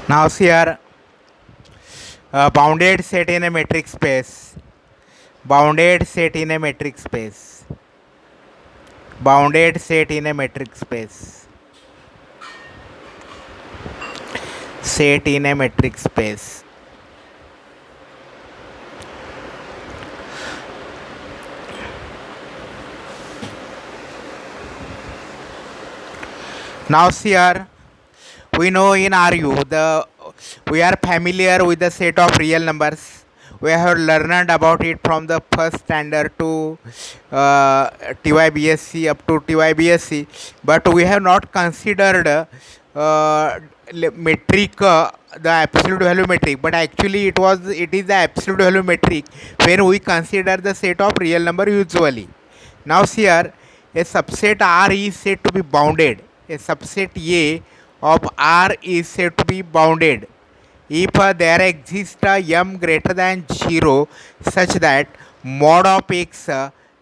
Now see here, bounded set in a metric space. Bounded set in a metric space. Bounded set in a metric space. Set in a metric space. Now see here, we know in RU we are familiar with the set of real numbers. We have learned about it from the first standard to TYBSc up to TYBSc, but we have not considered metric, the absolute value metric. But actually, it is the absolute value metric when we consider the set of real number usually. Now see here, a subset R is said to be bounded. A subset A of R is said to be bounded if there exists a m greater than 0 such that mod of x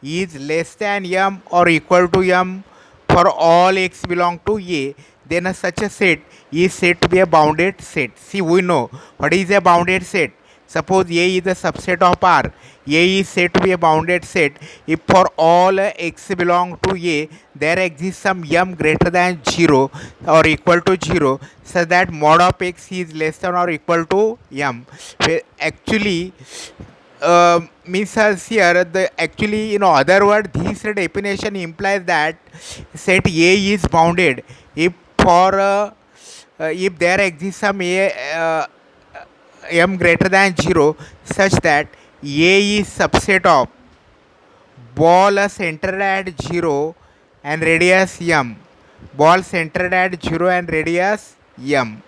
is less than m or equal to m for all x belong to A, then such a set is said to be a bounded set. See, we know what is a bounded set. Suppose A is a subset of R. A is said to be a bounded set if for all x belong to A, there exists some m greater than 0 or equal to 0 such that mod of x is less than or equal to m. Actually, means as here the actually in other word this definition implies that set A is bounded if for if there exists some m greater than 0 such that A is subset of ball centered at 0 and radius m. Ball centered at 0 and radius m.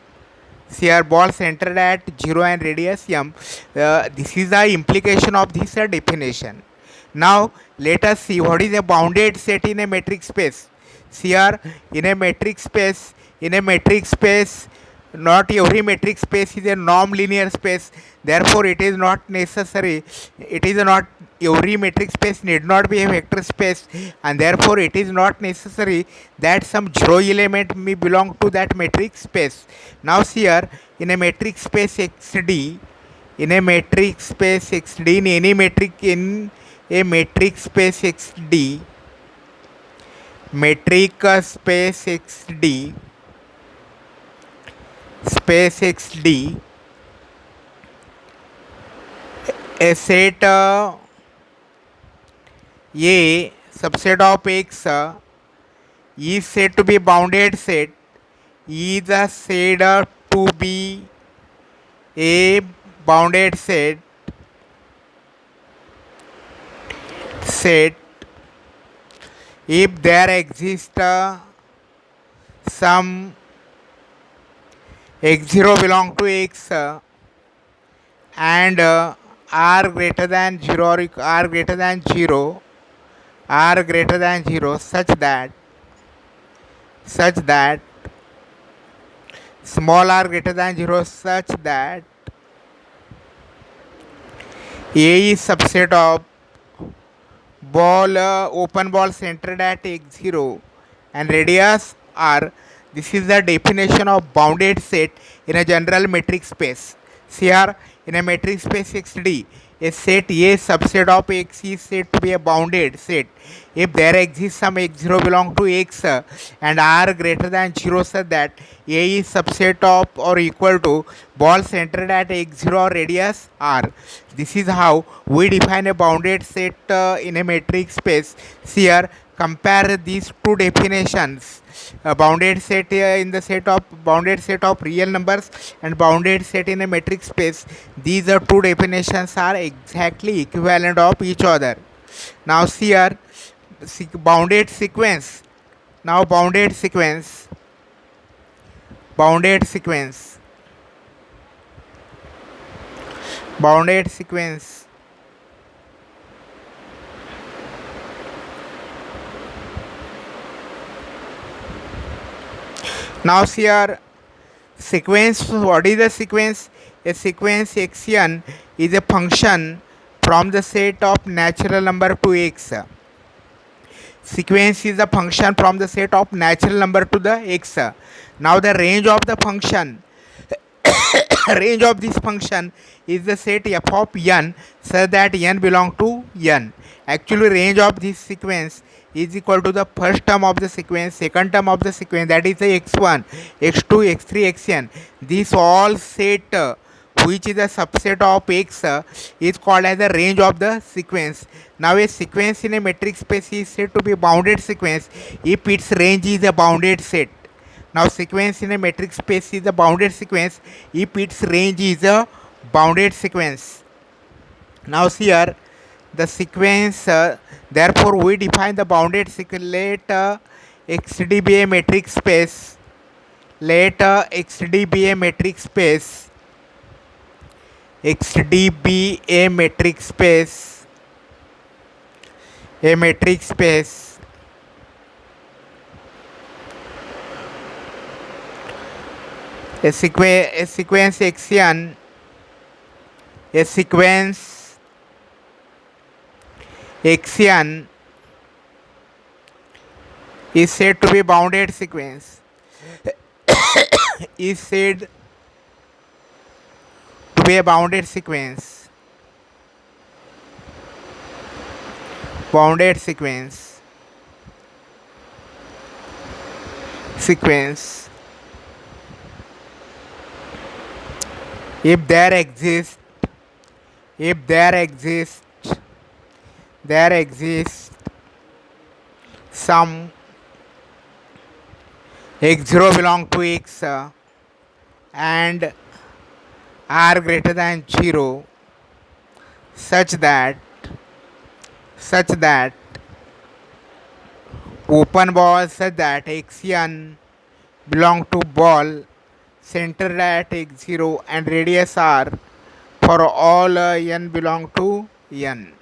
See here, ball centered at 0 and radius m. This is the implication of this definition. Now let us see what is a bounded set in a metric space. See here, in a metric space, not every metric space is a non-linear space. Therefore, it is not necessary. It is not every metric space need not be a vector space, and therefore it is not necessary that some zero element may belong to that metric space. Now, see here, in a metric space XD, in a metric space XD, in any metric in a metric space XD, metric space XD, space XD, a set A subset of X is said to be bounded set, is said to be a bounded set if there exists some x0 belong to x and r greater than 0 or r greater than 0 such that small r greater than 0 such that A is subset of ball open ball centered at x0 and radius r. This is the definition of bounded set in a general metric space. See here, in a metric space XD, a set A subset of X is said to be a bounded set if there exists some x0 belong to X and R greater than 0 such that A is subset of or equal to ball centered at x0 or radius R. This is how we define a bounded set in a metric space. See here, compare these two definitions. Bounded set in the set of bounded set of real numbers and bounded set in a metric space. These are two definitions are exactly equivalent of each other. Now see here, bounded sequence. Now bounded sequence. Bounded sequence. Bounded sequence. Now see here, sequence. What is the sequence? A sequence xn is a function from the set of natural number to x. Sequence is a function from the set of natural number to the x. Now the range of the function range of this function is the set f of n such that n belong to n. Actually, range of this sequence is equal to the first term of the sequence, second term of the sequence, that is the x1, x2, x3, xn. This all set which is a subset of x is called as the range of the sequence. Now a sequence in a metric space is said to be a bounded sequence if its range is a bounded set. Now sequence in a metric space is a bounded sequence if its range is a bounded sequence. Now see here the sequence, therefore we define the bounded sequence. Let xd be a metric space. Let xd be a metric space. xd be a metric space. A metric space. A sequence xn. A sequence xn is said to be bounded sequence. Is said to be a bounded sequence. Bounded sequence. Sequence. If there exists some x0 belong to x and r greater than 0 such that open ball such that xn belong to ball centered at x0 and radius r for all n belong to n.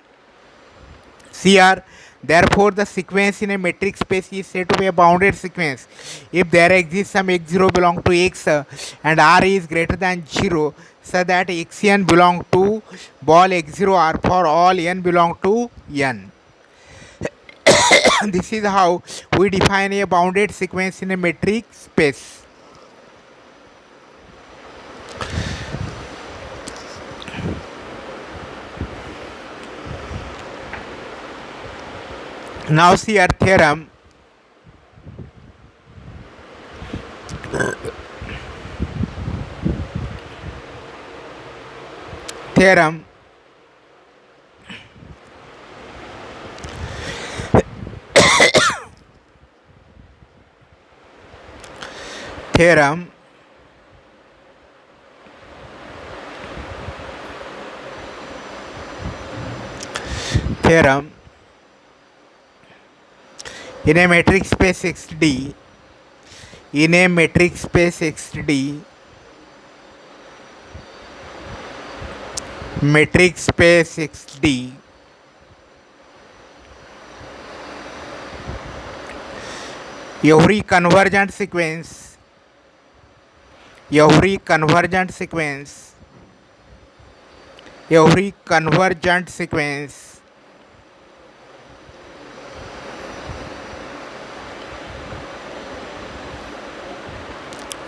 Cr, therefore the sequence in a metric space is said to be a bounded sequence if there exists some x0 belong to x and r is greater than 0 so that xn belong to ball x0 r for all n belong to n. This is how we define a bounded sequence in a metric space. Now see our theorem. Theorem. Theorem. Theorem. In a metric space xd, in a metric space xd, metric space xd, every convergent sequence, every convergent sequence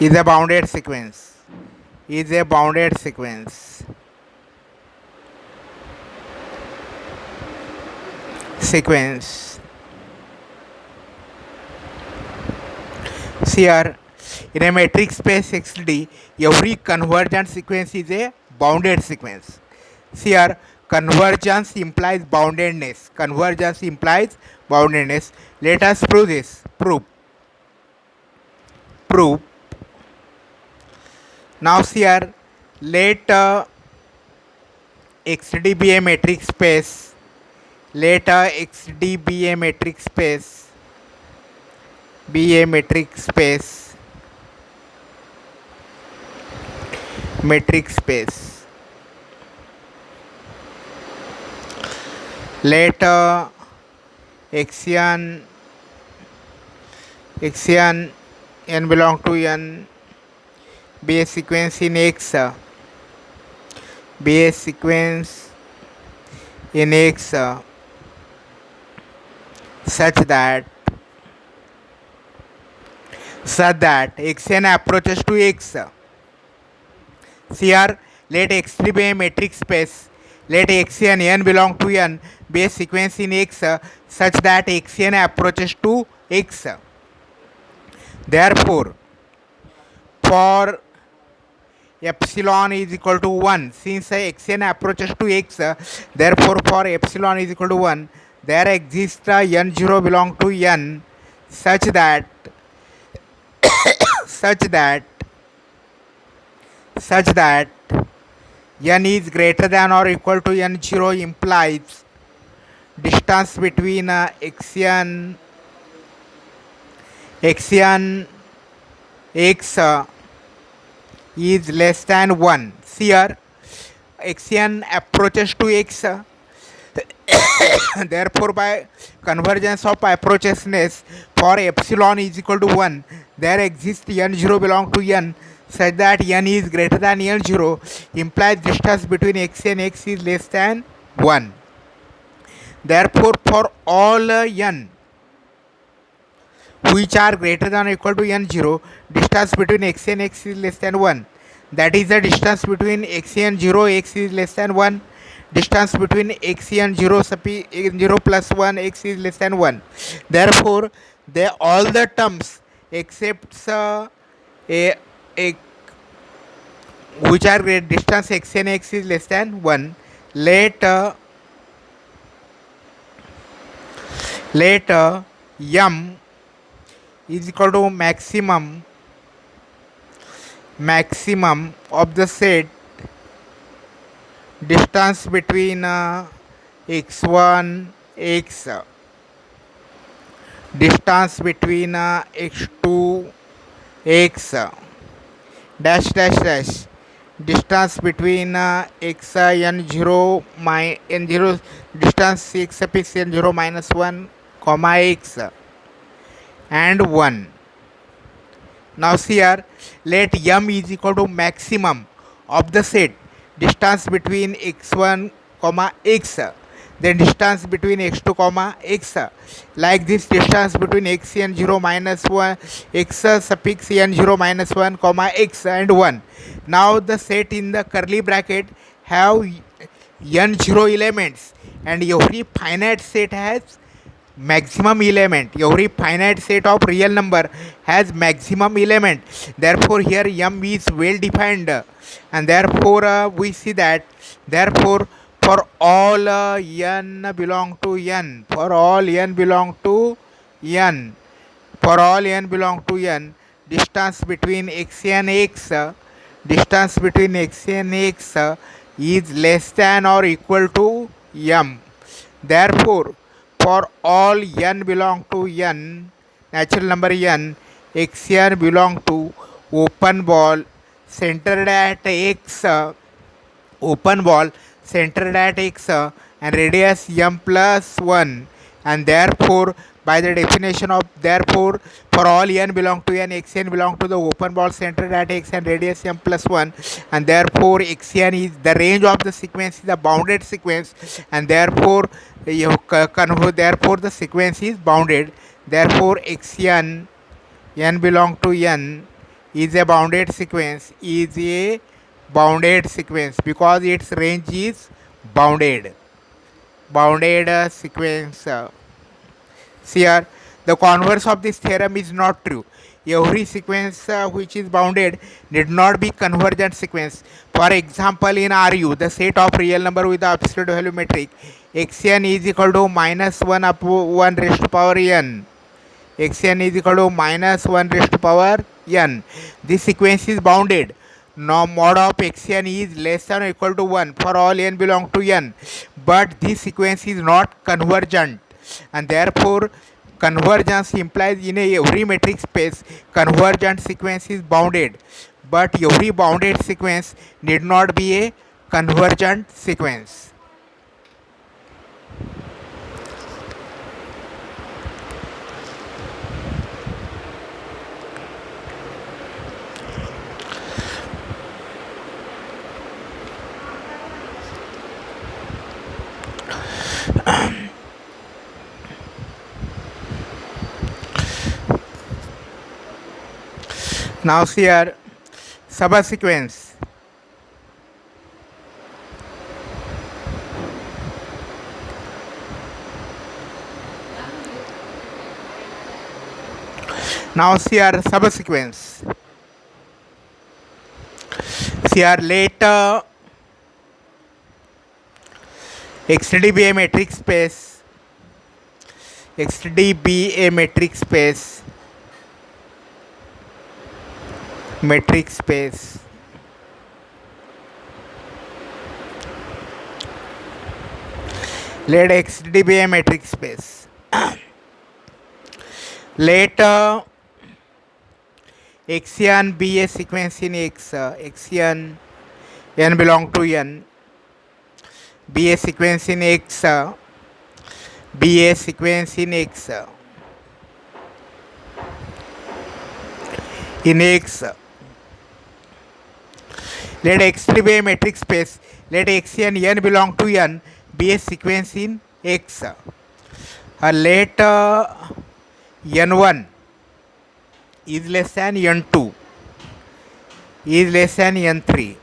is a bounded sequence. Is a bounded sequence. Sequence. Here, in a metric space xd, every convergent sequence is a bounded sequence. Here, convergence implies boundedness. Convergence implies boundedness. Let us prove this. Prove. Now here, let xd be a metric space. Let xd be a metric space. Be a metric space. Metric space. Let xn n belong to n be a sequence in x, be a sequence in x such that xn approaches to x, See here, let X3 be a metric space. Let Xn n belong to n be a sequence in X such that Xn approaches to X. Therefore, for epsilon is equal to 1, since Xn approaches to X, therefore for epsilon is equal to 1, there exists n0 belong to n such that such that such that n is greater than or equal to n0 implies distance between xn x is less than 1. See here, xn approaches to x, therefore by convergence of approachesness for epsilon is equal to 1, there exists n0 belong to n such that n is greater than n0 implies distance between x and x is less than 1. Therefore for all n which are greater than or equal to n0, distance between x and x is less than 1. That is the distance between x and 0, x is less than 1. Distance between x and 0, 0 plus 1, x is less than 1. Therefore, all the terms except a which are great distance x and x is less than 1, let m is equal to maximum of the set distance between x1 x distance between x2 x dash dash dash distance between x n0 n0 distance x suffix n0 minus 1 comma x and 1. Now see here, let m is equal to maximum of the set distance between x1 comma x, then distance between x2 comma x, like this distance between x and 0 minus 1 x suffix n0 minus 1 comma x and 1. Now the set in the curly bracket have n0 elements, and every finite set has maximum element. Every finite set of real number has maximum element. Therefore here m is well defined, and therefore we see that therefore for all n belong to n, for all n belong to n, for all n belong to n, distance between x and x, distance between x and x is less than or equal to m. Therefore for all n belong to n, natural number n, xn belong to open ball centered at x, open ball centered at x and radius m plus 1, and therefore by the definition of therefore for all n belong to n, xn belong to the open ball centered at x and radius m plus 1, and therefore xn is the range of the sequence is the bounded sequence, and therefore therefore the sequence is bounded. Therefore xn n belong to n is a bounded sequence, is a bounded sequence because its range is bounded sequence. See here, the converse of this theorem is not true. Every sequence which is bounded need not be convergent sequence. For example, in RU, the set of real number with the absolute value metric xn is equal to minus 1 up 1 raised to power n. Xn is equal to minus 1 raised to power n. This sequence is bounded. Now mod of xn is less than or equal to 1 for all n belong to n. But this sequence is not convergent, and therefore convergence implies in every metric space convergent sequence is bounded, but every bounded sequence need not be a convergent sequence. Now see here, subsequence. Now see our subsequence. See our let XD be a metric space. XD be a metric space. Metric space. Let XD be a metric space. Let Xn be a sequence in X. Xn n belong to n. Be a sequence in X. Be a sequence in X. In X. Let X3 be a metric space. Let Xn n belong to n. Be a sequence in X. Let n1 is less than n2 is less than n3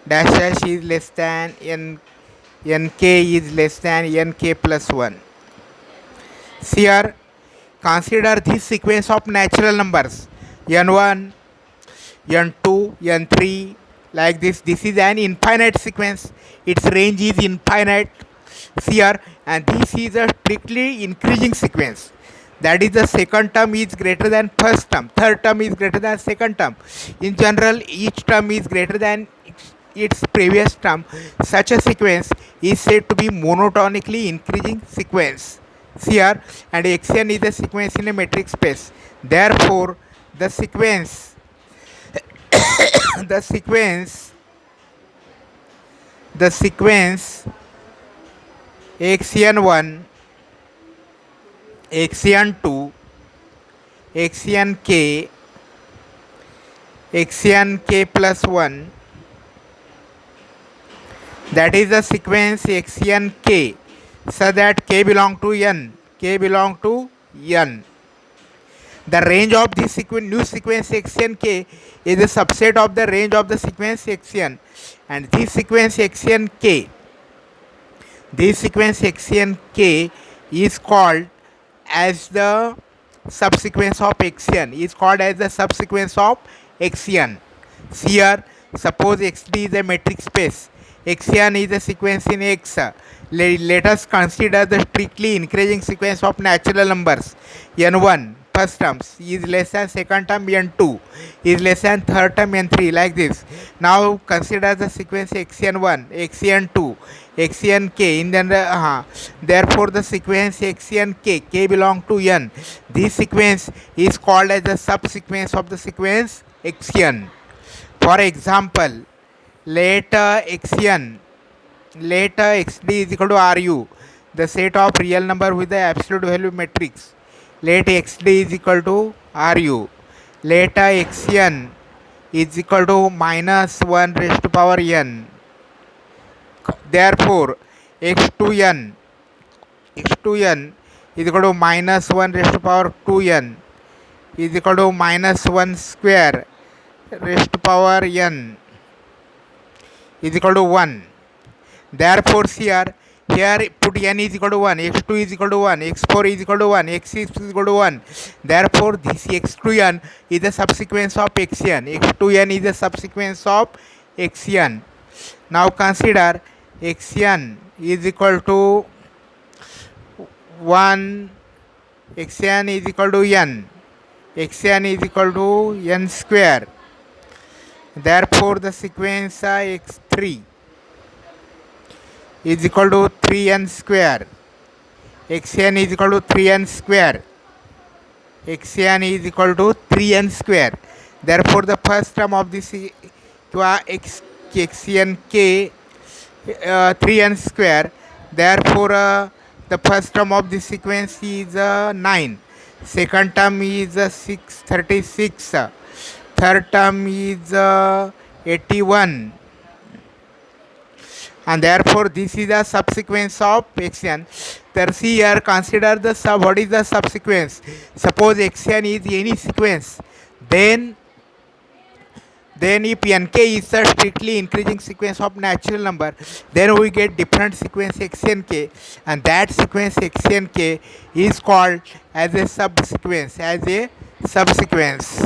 dash dash is less than nk is less than nk plus 1. Here consider this sequence of natural numbers n1 n2 n3 like this. This is an infinite sequence, its range is infinite here, and this is a strictly increasing sequence. That is, the second term is greater than first term, third term is greater than second term. In general, each term is greater than its previous term. Such a sequence is said to be monotonically increasing sequence here, and Xn is a sequence in a metric space. Therefore, the sequence the sequence Xn1, Xn2, Xnk, Xnk plus 1, that is the sequence Xnk, so that k belong to n, k belong to n. The range of this new sequence Xnk is a subset of the range of the sequence Xn, and this sequence Xnk is called as the subsequence of Xn, is called as the subsequence of Xn. Here, suppose Xd is a metric space, Xn is a sequence in X. Let us consider the strictly increasing sequence of natural numbers. n1 first term is less than second term, n2 is less than third term, n3, like this. Now consider the sequence Xn1, Xn2, Xnk in the therefore the sequence Xnk, k belong to n. This sequence is called as the subsequence of the sequence Xn. For example, let Xn, let Xd is equal to Ru, the set of real number with the absolute value matrix. Let Xd is equal to Ru. Let Xn is equal to minus 1 raised to power n. Therefore, x2n is equal to minus 1 raised to power 2n is equal to minus 1 square raised to power n is equal to 1. Therefore, here put n is equal to 1, x2 is equal to 1, x4 is equal to 1, x6 is equal to 1. Therefore, this x2n is a subsequence of xn. X2n is a subsequence of xn. Now consider xn is equal to 1, xn is equal to n, xn is equal to n square. Therefore, the sequence x3 is equal to 3n square. Xn is equal to 3n square. Xn is equal to 3n square. Therefore, the first term of this Xnk 3n square. Therefore, the first term of this sequence is 9. Second term is 36. Third term is 81. And therefore, this is a subsequence of Xn. See here, consider the what is the subsequence. Suppose Xn is any sequence, then if nk is a strictly increasing sequence of natural number, then we get different sequence xnk, and that sequence xnk is called as a subsequence, as a subsequence.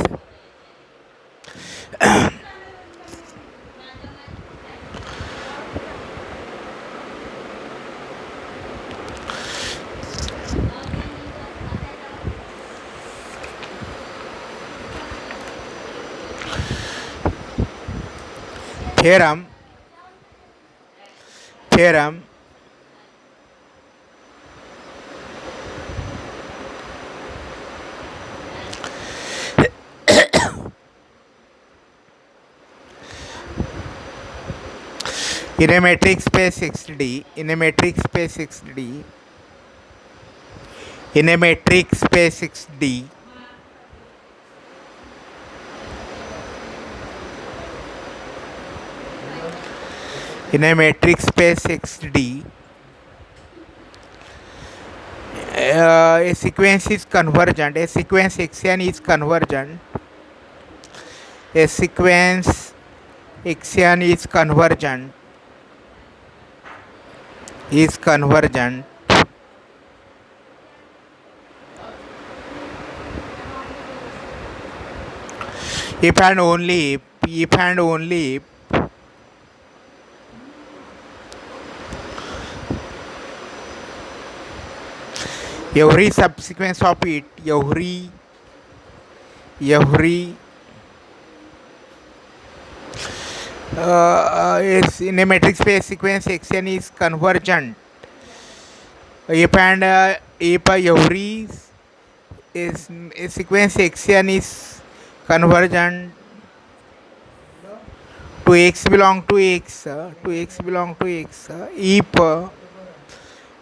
Theorem. Theorem. In a metric space 6D, in a metric space 6D, in a metric space 6D, in a metric space 6D, a sequence is convergent. A sequence xn is convergent. A sequence xn is convergent. Is convergent if and only if and only if every subsequence of it, every is in a metric space sequence xn is convergent if and if every is a sequence xn is convergent to x belong to x belong to x if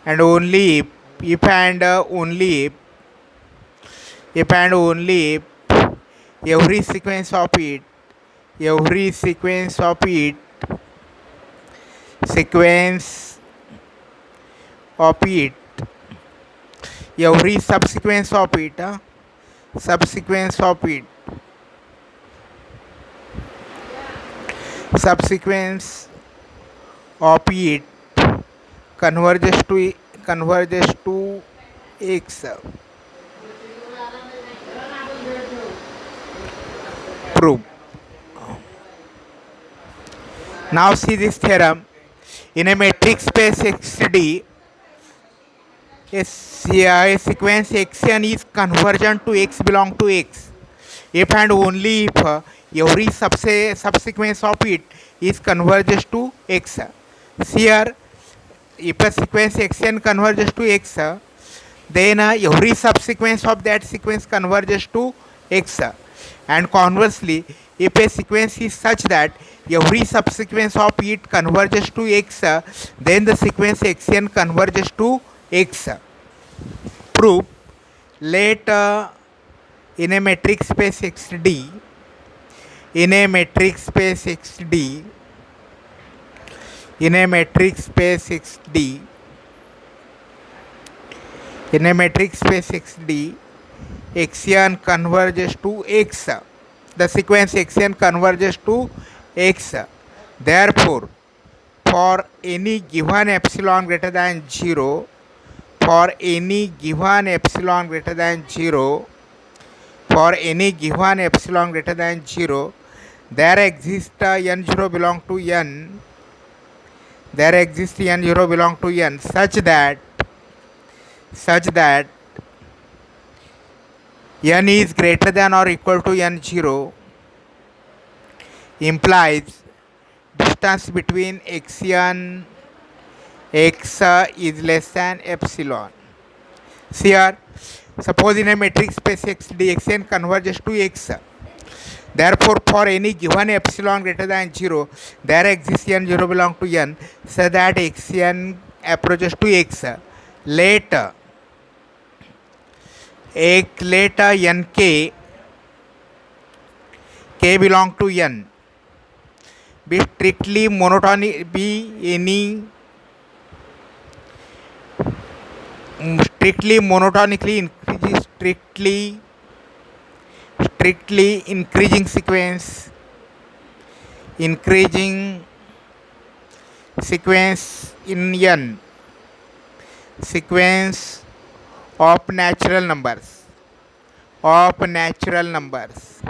and only if and only if and only if every sequence of it sequence of it every subsequence of it subsequence of it subsequence of it converges to x. Proof. Now see this theorem. In a metric space xd, a sequence xn is convergent to x belong to x if and only if every subsequence of it is converges to x. See here, if a sequence xn converges to x, then every subsequence of that sequence converges to x. And conversely, if a sequence is such that every subsequence of it converges to x, then the sequence xn converges to x. Proof. Let in a metric space xd, in a metric space xd, in a metric space xd, in a metric space xd, xn converges to x. The sequence xn converges to x. Therefore, for any given epsilon greater than 0, for any given epsilon greater than 0, for any given epsilon greater than 0, there exists n0 belong to n, there exists n0 belong to n such that n is greater than or equal to n0 implies distance between xn x is less than epsilon. See here, suppose in a metric space xd xn converges to x. Therefore, for any given epsilon greater than 0, there exists n0 belong to n so that xn approaches to x. Let nk k belong to n be strictly monotonic, be any strictly monotonically increasing, strictly increasing sequence in n, sequence of natural numbers of natural numbers.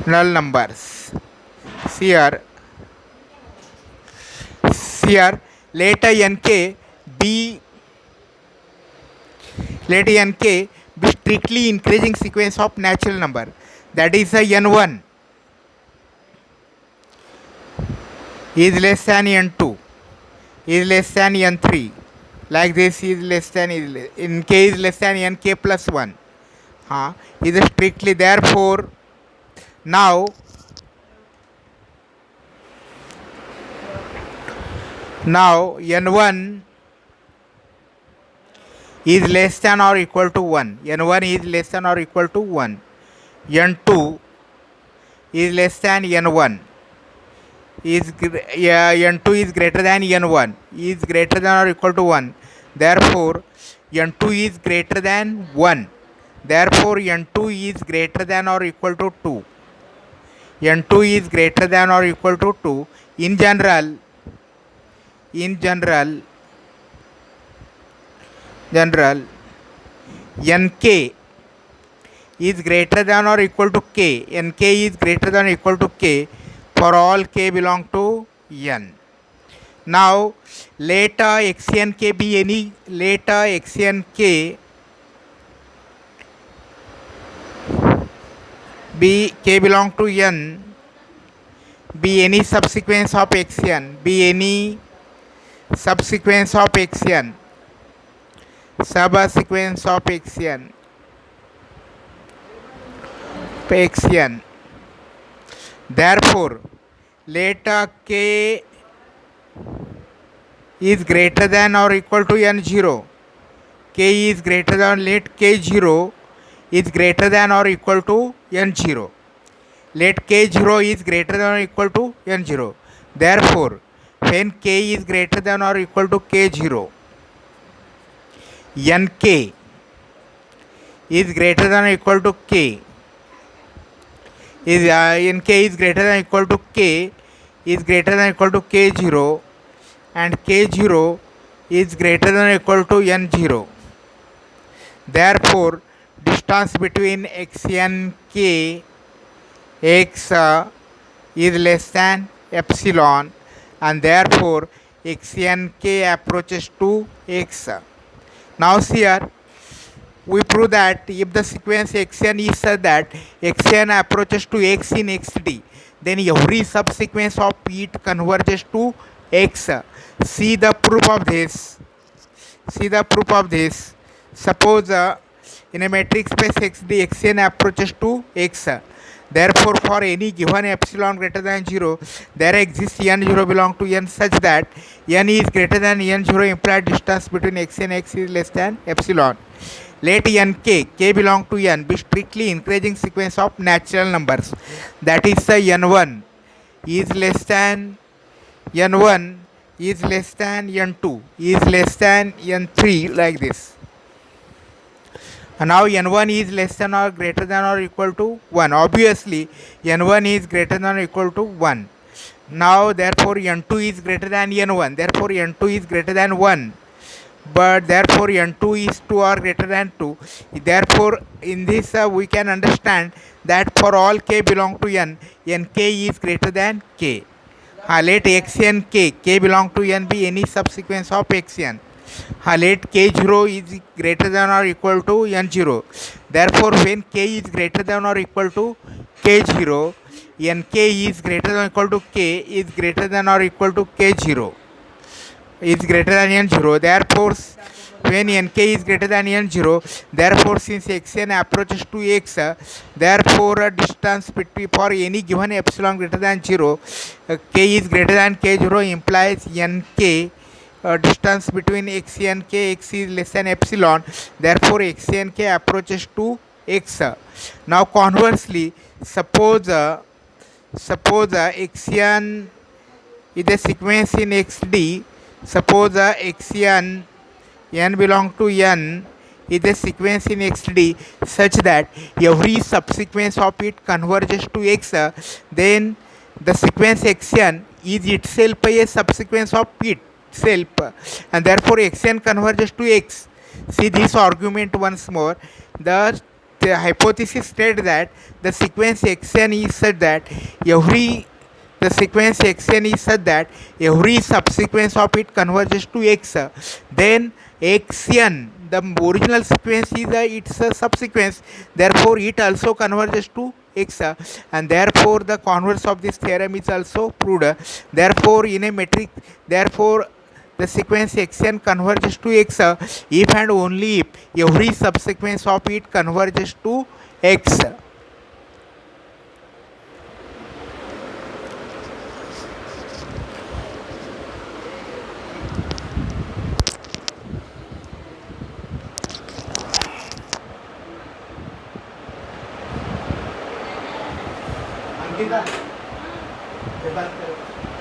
Null numbers. Here, here let nk be let nk be strictly increasing sequence of natural number, that is n1 is less than n2 is less than n3, like this is less than in k is less than nk plus 1, is strictly. Therefore now n1 is less than or equal to 1, n1 is less than or equal to 1, n2 is less than n1 n2 is greater than n1 is greater than or equal to 1. Therefore n2 is greater than 1. Therefore n2 is greater than or equal to 2. n2 is greater than or equal to 2. In general nk is greater than or equal to k. nk is greater than or equal to k for all k belong to n. Now let xnk be any, let xnk be k belong to n, be any subsequence of xn, be any subsequence of xn, subsequence of xn. Therefore let k is greater than or equal to n0, k is greater than, let k0 is greater than or equal to n0, let k0 is greater than or equal to n0. Therefore when k is greater than or equal to k0, nk is greater than or equal to k is nk is greater than or equal to k is greater than or equal to k0, and k0 is greater than or equal to n0. Therefore distance between x and k x is less than epsilon, and therefore x and k approaches to x. Now here we prove that if the sequence xn is such that xn approaches to x in xd, then every subsequence of it converges to x. See the proof of this. Suppose in a metric space xd, xn approaches to x. Therefore for any given epsilon greater than 0, there exists n0 belong to n such that n is greater than n0 implied distance between x and x is less than epsilon. Let nk, k belong to n, be strictly increasing sequence of natural numbers, that is n1 is less than n1 is less than n2 is less than n3, like this. And now n1 is less than or greater than or equal to 1. Obviously n1 is greater than or equal to 1. Now therefore n2 is greater than n1, therefore n2 is greater than 1, but therefore n2 is 2 or greater than 2. Therefore in this we can understand that for all k belong to n, nk is greater than k. Let x and k belong to n be any subsequence of xn. Let k0 is greater than or equal to n0. Therefore when k is greater than or equal to k0, nk is greater than or equal to k is greater than or equal to k0 is greater than n0. Therefore when nk is greater than n0, therefore since xn approaches to x, therefore a distance between for any given epsilon greater than 0, k is greater than k0 implies nk distance between x and k, x is less than epsilon, therefore x and k approaches to x. Now conversely, suppose xn is a sequence in xd, suppose xn n belong to n is a sequence in xd such that every subsequence of it converges to x, then the sequence xn is itself a subsequence of itself, and therefore xn converges to x. See this argument once more. The hypothesis states that the sequence xn is such that every the sequence xn is such that every subsequence of it converges to x. Then xn, the original sequence is its a subsequence, therefore it also converges to x, and therefore the converse of this theorem is also proved. Therefore in a metric, therefore the sequence xn converges to x if and only if every subsequence of it converges to x. Ankita, ये बात करो.